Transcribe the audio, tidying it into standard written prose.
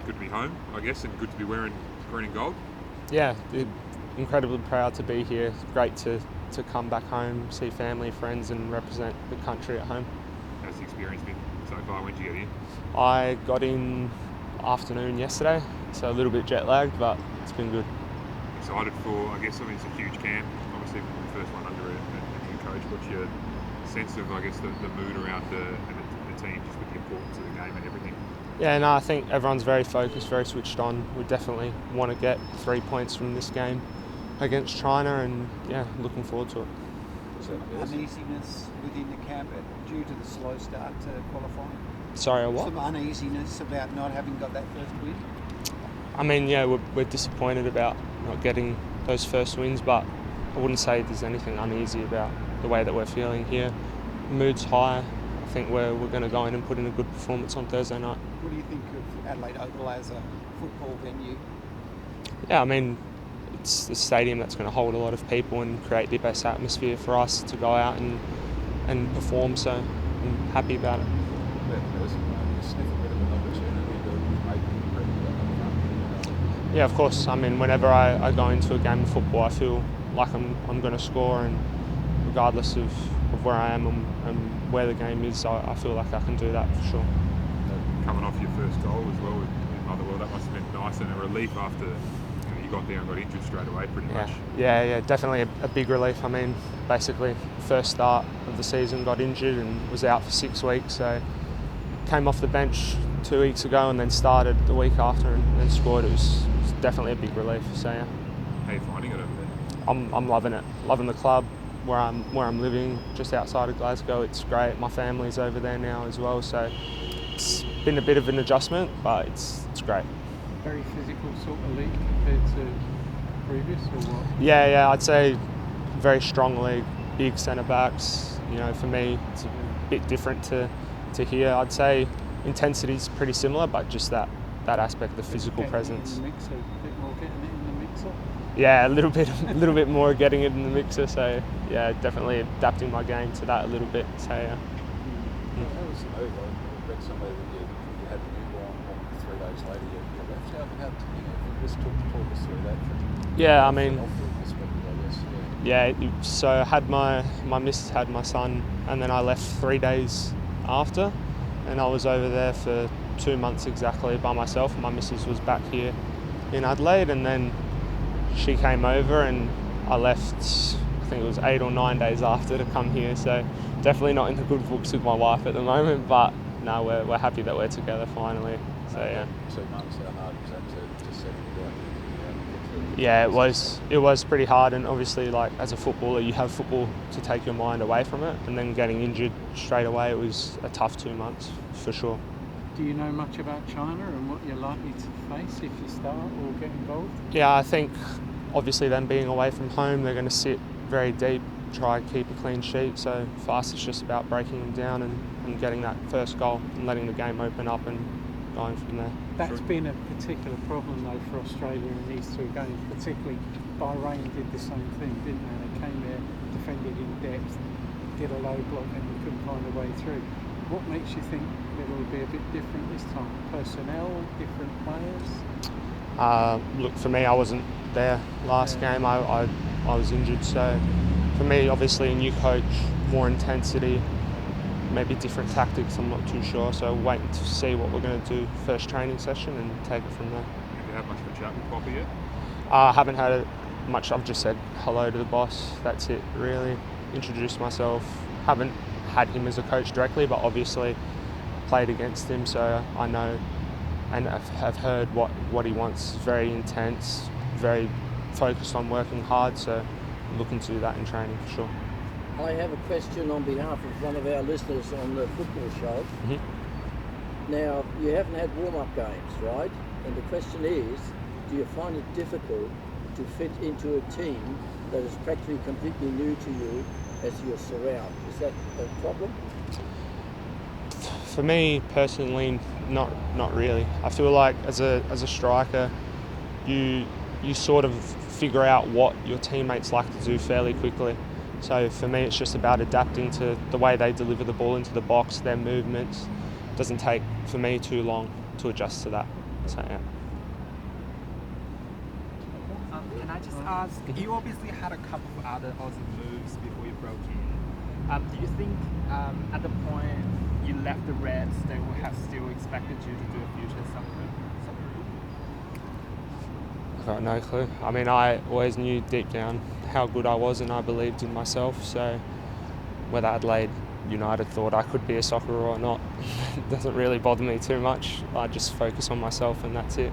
good to be home, I guess, and good to be wearing green and gold. Yeah, incredibly proud to be here. Great to come back home, see family, friends, and represent the country at home. How's the experience been so far? When did you get here? I got in afternoon yesterday, so a little bit jet lagged, but it's been good. Excited for, I guess, it's a huge camp, obviously the first one under a new coach. What's your sense of, I guess, the mood around the team, just with the importance of the game and everything? Yeah, no, I think everyone's very focused, very switched on. We definitely want to get 3 points from this game against China, and yeah, looking forward to it. Some uneasiness within the camp due to the slow start to qualifying? Sorry, what? Some uneasiness about not having got that first win? I mean, yeah, we're disappointed about not getting those first wins, but I wouldn't say there's anything uneasy about the way that we're feeling here. The mood's high. I think we're going to go in and put in a good performance on Thursday night. What do you think of Adelaide Oval as a football venue? Yeah, I mean, it's a stadium that's going to hold a lot of people and create the best atmosphere for us to go out and perform, so I'm happy about it. Yeah, of course. I mean, whenever I go into a game of football, I feel like I'm going to score, and regardless of where I am and where the game is, I feel like I can do that for sure. Coming off your first goal as well in Motherwell, that must have been nice and a relief after you got there and got injured straight away pretty much. Yeah, definitely a big relief. I mean, basically, first start of the season, got injured and was out for 6 weeks, so came off the bench 2 weeks ago and then started the week after and scored. It was definitely a big relief. So yeah. How are you finding it over there? I'm loving it. Loving the club where I'm living, just outside of Glasgow. It's great. My family's over there now as well, so it's been a bit of an adjustment, but it's great. Very physical sort of league compared to previous, or what? Yeah, I'd say very strong league, big centre backs. You know, for me, it's a bit different to here. I'd say intensity's pretty similar, but just that aspect, the physical presence. A bit more getting it in the mixer. Yeah, a little bit more getting it in the mixer. So yeah, definitely adapting my game to that a little bit. So yeah. How was the move? I read somewhere that you had a newborn 3 days later. You left. How just talk us through that. Yeah, I mean. Yeah, so I had my missus had my son, and then I left 3 days after, and I was over there for 2 months exactly by myself. My missus was back here in Adelaide, and then she came over, and I left, I think it was 8 or 9 days after to come here. So definitely not in the good books with my wife at the moment, but no, we're happy that we're together finally. So yeah. 2 months, how hard was that to settle down? Yeah, it was pretty hard, and obviously, like, as a footballer, you have football to take your mind away from it, and then getting injured straight away, it was a tough 2 months for sure. Do you know much about China and what you're likely to face if you start or get involved? Yeah, I think obviously them being away from home, they're going to sit very deep, try and keep a clean sheet. So for us, it's just about breaking them down and getting that first goal and letting the game open up and going from there. That's been a particular problem though for Australia in these 2 games, particularly Bahrain did the same thing, didn't they? They came there, defended in depth, did a low block and we couldn't find a way through. What makes you think it will be a bit different this time? Personnel, different players? Look, for me, I wasn't there last game. I was injured, so for me, obviously a new coach, more intensity, maybe different tactics, I'm not too sure. So waiting to see what we're going to do first training session and take it from there. Have you had much of a chat with Poppy yet? I haven't had much. I've just said hello to the boss. That's it, really. Introduced myself. Haven't had him as a coach directly, but obviously played against him, so I know and have heard what he wants. Very intense, very focused on working hard, so I'm looking to do that in training for sure. I have a question on behalf of one of our listeners on the football show. Mm-hmm. Now, you haven't had warm-up games, right? And the question is, do you find it difficult to fit into a team that is practically completely new to you as your surround? Is that a problem? For me personally, not really. I feel like as a striker, you sort of figure out what your teammates like to do fairly quickly. So for me, it's just about adapting to the way they deliver the ball into the box, their movements. It doesn't take for me too long to adjust to that. So yeah. Can I just ask, you obviously had a couple of other Aussie moves before you broke in. Do you think at the point you left the Reds, they would have still expected you to do a future Socceroo? I've got no clue. I mean, I always knew deep down how good I was and I believed in myself. So whether Adelaide United thought I could be a Socceroo or not, it doesn't really bother me too much. I just focus on myself and that's it.